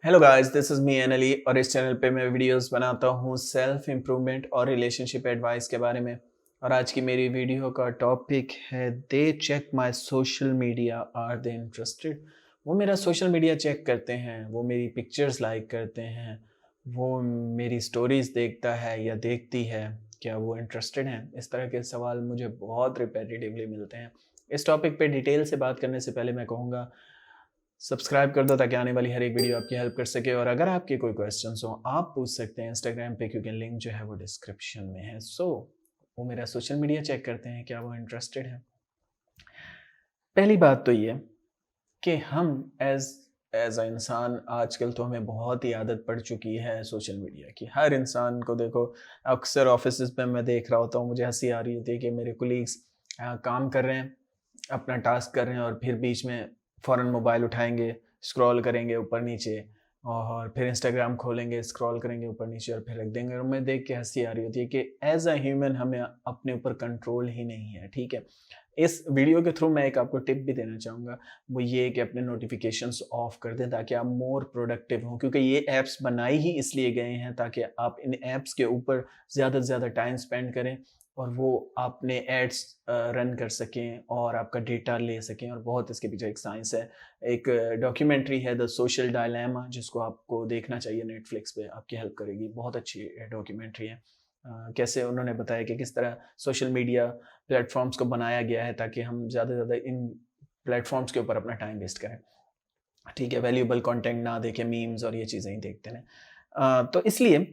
Hello guys, this is me एनली और इस चैनल पे मैं वीडियोस बनाता हूँ सेल्फ इम्प्रूवमेंट और रिलेशनशिप एडवाइस के बारे में। और आज की मेरी वीडियो का टॉपिक है they check my social media, are they interested. वो मेरा सोशल मीडिया चेक करते हैं, वो मेरी पिक्चर्स लाइक करते हैं, वो मेरी स्टोरीज देखता है या देखती है, क्या वो इंटरेस्टेड हैं? इस तरह के सवाल मुझे बहुत रिपीटेटिवली मिलते हैं। इस टॉपिक पे डिटेल से बात करने से पहले मैं कहूँगा सब्सक्राइब कर दो ताकि आने वाली हर एक वीडियो आपकी हेल्प कर सके। और अगर आपके कोई क्वेश्चंस हो आप पूछ सकते हैं इंस्टाग्राम पे, क्योंकि लिंक जो है वो डिस्क्रिप्शन में है। वो मेरा सोशल मीडिया चेक करते हैं, क्या वो इंटरेस्टेड है? पहली बात तो ये कि हम एज एज अ इंसान आजकल तो हमें बहुत ही आदत पड़ चुकी है सोशल मीडिया की। हर इंसान को देखो, अक्सर ऑफिस में मैं देख रहा होता हूँ, मुझे हंसी आ रही होती है कि मेरे कोलीग्स काम कर रहे हैं, अपना टास्क कर रहे हैं और फिर बीच में फ़ौरन मोबाइल उठाएँगे, स्क्रॉल करेंगे ऊपर नीचे और फिर इंस्टाग्राम खोलेंगे, स्क्रॉल करेंगे ऊपर नीचे और फिर रख देंगे। और मैं देख के हँसी आ रही होती है कि एज़ अ ह्यूमन हमें अपने ऊपर कंट्रोल ही नहीं है, ठीक है? इस वीडियो के थ्रू मैं एक आपको टिप भी देना चाहूँगा, वो ये कि अपने नोटिफ़िकेशंस ऑफ कर दें ताकि आप मोर प्रोडक्टिव हों, क्योंकि ये ऐप्स बनाई ही इसलिए गए हैं ताकि आप इन ऐप्स के ऊपर ज़्यादा से ज़्यादा टाइम स्पेंड करें और वो आपने एड्स रन कर सकें और आपका डेटा ले सकें। और बहुत इसके पीछे एक साइंस है। एक डॉक्यूमेंट्री है द सोशल डायलेमा, जिसको आपको देखना चाहिए, नेटफ्लिक्स पे आपकी हेल्प करेगी। बहुत अच्छी डॉक्यूमेंट्री है। कैसे उन्होंने बताया कि किस तरह सोशल मीडिया प्लेटफ़ॉर्म्स को बनाया गया है ताकि हम ज़्यादा से ज़्यादा इन प्लेटफ़ॉर्म्स के ऊपर अपना टाइम वेस्ट करें। ठीक है, वैल्यूएबल कंटेंट ना देखें, मीम्स और ये चीज़ें ही देखते रहें। तो इसलिए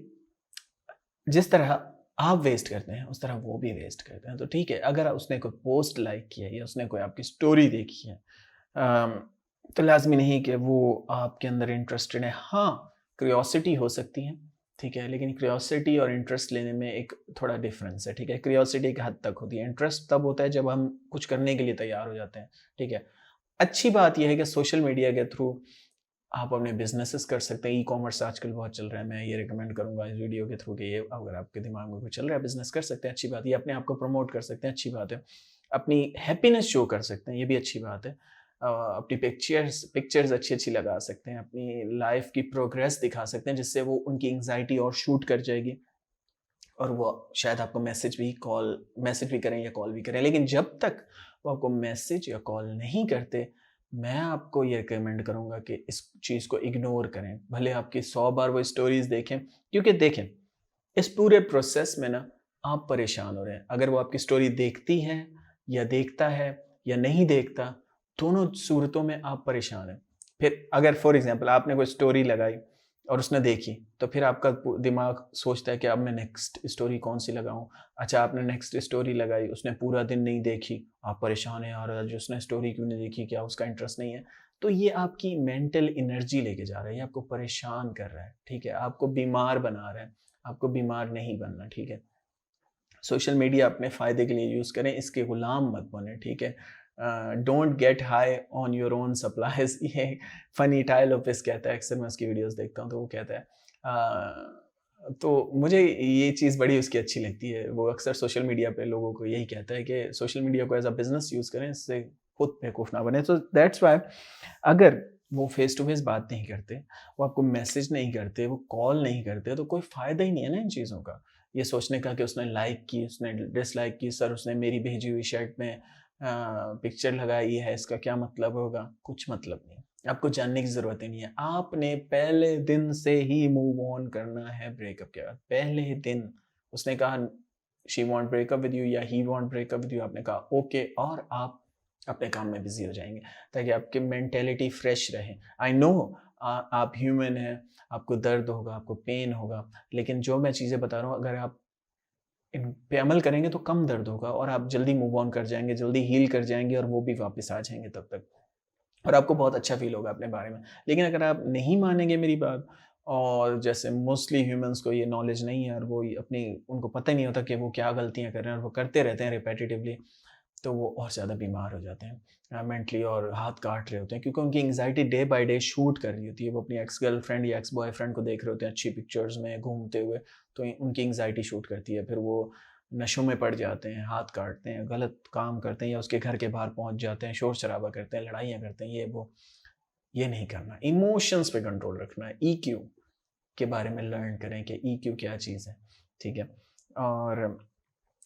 जिस तरह आप वेस्ट करते हैं, उस तरह वो भी वेस्ट करते हैं। तो ठीक है, अगर उसने कोई पोस्ट लाइक किया है या उसने कोई आपकी स्टोरी देखी है, अम, तो लाज़मी नहीं कि वो आपके अंदर इंटरेस्टेड है। हाँ, क्यूरियोसिटी हो सकती है, ठीक है? लेकिन क्यूरियोसिटी और इंटरेस्ट लेने में एक थोड़ा डिफ़रेंस है, ठीक है? क्यूरियोसिटी एक हद तक होती है, इंटरेस्ट तब होता है जब हम कुछ करने के लिए तैयार हो जाते हैं, ठीक है? अच्छी बात ये है कि सोशल मीडिया के थ्रू आप अपने बिज़नेसेस कर सकते हैं। ई-कॉमर्स आजकल बहुत चल रहा है। मैं ये रिकमेंड करूँगा इस वीडियो के थ्रू कि ये अगर आपके दिमाग में कुछ चल रहा है, बिज़नेस कर सकते हैं, अच्छी बात है। ये अपने आप को प्रमोट कर सकते हैं, अच्छी बात है। अपनी हैप्पीनेस शो कर सकते हैं, ये भी अच्छी बात है। अपनी पिक्चर्स पिक्चर्स अच्छी-अच्छी लगा सकते हैं, अपनी लाइफ़ की प्रोग्रेस दिखा सकते हैं, जिससे वो उनकी एंग्ज़ायटी और शूट कर जाएगी और वो शायद आपको मैसेज भी करें या कॉल भी करें। लेकिन जब तक वो आपको मैसेज या कॉल नहीं करते, मैं आपको ये रिकमेंड करूँगा कि इस चीज़ को इग्नोर करें। भले आपकी 100 बार वो स्टोरीज़ देखें, क्योंकि देखें, इस पूरे प्रोसेस में ना आप परेशान हो रहे हैं। अगर वो आपकी स्टोरी देखती है या देखता है या नहीं देखता, दोनों सूरतों में आप परेशान हैं। फिर अगर फॉर एग्ज़ाम्पल आपने कोई स्टोरी लगाई और उसने देखी, तो फिर आपका दिमाग सोचता है कि अब मैं नेक्स्ट स्टोरी कौन-सी लगाऊँ? अच्छा, आपने नेक्स्ट स्टोरी लगाई, उसने पूरा दिन नहीं देखी, आप परेशान हैं, यार आज उसने स्टोरी क्यों नहीं देखी, क्या उसका इंटरेस्ट नहीं है? तो ये आपकी मेंटल एनर्जी लेके जा रहा है, ये आपको परेशान कर रहा है, ठीक है? आपको बीमार बना रहा है, आपको बीमार नहीं बनना, ठीक है? सोशल मीडिया अपने फ़ायदे के लिए यूज़ करें, इसके गुलाम मत बनें, ठीक है? Don't get high on your own supplies ये फ़नी टाई लोपेज़ कहता है, अक्सर मैं उसकी वीडियोज़ देखता हूँ तो वो कहता है। तो मुझे ये चीज़ बड़ी उसकी अच्छी लगती है। वो अक्सर सोशल मीडिया पे लोगों को यही कहता है कि सोशल मीडिया को एज़ अ बिज़नेस यूज़ करें, इससे खुद बेवकूफ़ ना बनें। तो दैट्स व्हाई अगर वो फ़ेस टू फ़ेस बात नहीं करते, वो आपको मैसेज नहीं करते, वो कॉल नहीं करते, तो कोई फ़ायदा ही नहीं है ना इन चीज़ों का। ये सोचने का कि उसने लाइक की, उसने डिसलाइक की, सर उसने मेरी भेजी हुई शर्ट में पिक्चर लगाई है, इसका क्या मतलब होगा? कुछ मतलब नहीं। आपको जानने की ज़रूरत ही नहीं है। आपने पहले दिन से ही मूव ऑन करना है ब्रेकअप के बाद। पहले दिन उसने कहा she want breakup with you या he want breakup with you, आपने कहा ओके और आप अपने काम में बिज़ी हो जाएँगे, ताकि आपकी मेंटालिटी फ्रेश रहे। आई नो आप ह्यूमन हैं, आपको दर्द होगा, आपको पेन होगा, लेकिन जो मैं चीज़ें बता रहा हूँ अगर आप इन पे अमल करेंगे तो कम दर्द होगा और आप जल्दी मूव ऑन कर जाएँगे, जल्दी हील कर जाएँगे और वो भी वापस आ जाएँगे तब तक। और आपको बहुत अच्छा फ़ील होगा अपने बारे में। लेकिन अगर आप नहीं मानेंगे मेरी बात, और जैसे मोस्टली ह्यूमन्स को ये नॉलेज नहीं है और वो ये अपनी उनको पता ही नहीं होता कि वो क्या गलतियाँ कर रहे हैं और वो करते रहते हैं रिपिटिटिवली, तो वो और ज़्यादा बीमार हो जाते हैं मेंटली और हाथ काट रहे होते हैं, क्योंकि उनकी anxiety day by day shoot कर रही होती है। वो अपनी एक्स गर्लफ्रेंड या एक्स बॉयफ्रेंड को देख रहे होते हैं अच्छी पिक्चर्स में घूमते हुए, तो उनकी एंग्ज़ायटी शूट करती है। फिर वो नशों में पड़ जाते हैं, हाथ काटते हैं, गलत काम करते हैं या उसके घर के बाहर पहुँच जाते हैं, शोर-शराबा करते हैं, लड़ाइयाँ करते हैं, ये वो। ये नहीं करना। इमोशंस पे कंट्रोल रखना है। EQ के बारे में लर्न करें कि EQ क्या चीज़ है, ठीक है। और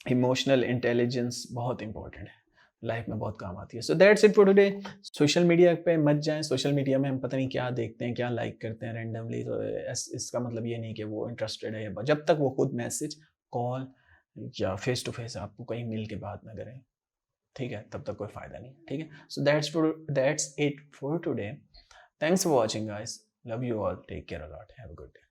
इमोशनल इंटेलिजेंस बहुत इंपॉर्टेंट है, लाइफ में बहुत काम आती है। So that's it for today. Social media पे मत जाएं। सोशल मीडिया में हम पता नहीं क्या देखते हैं, क्या लाइक करते हैं रैंडमली, तो इसका मतलब ये नहीं कि वो इंटरेस्टेड है, या जब तक वो खुद मैसेज, कॉल या फेस टू फेस आपको कहीं मिल के बात ना करें, ठीक है, तब तक कोई फ़ायदा नहीं, ठीक है। So that's it for today. Thanks for watching guys, love you all, take care a lot, have a good day.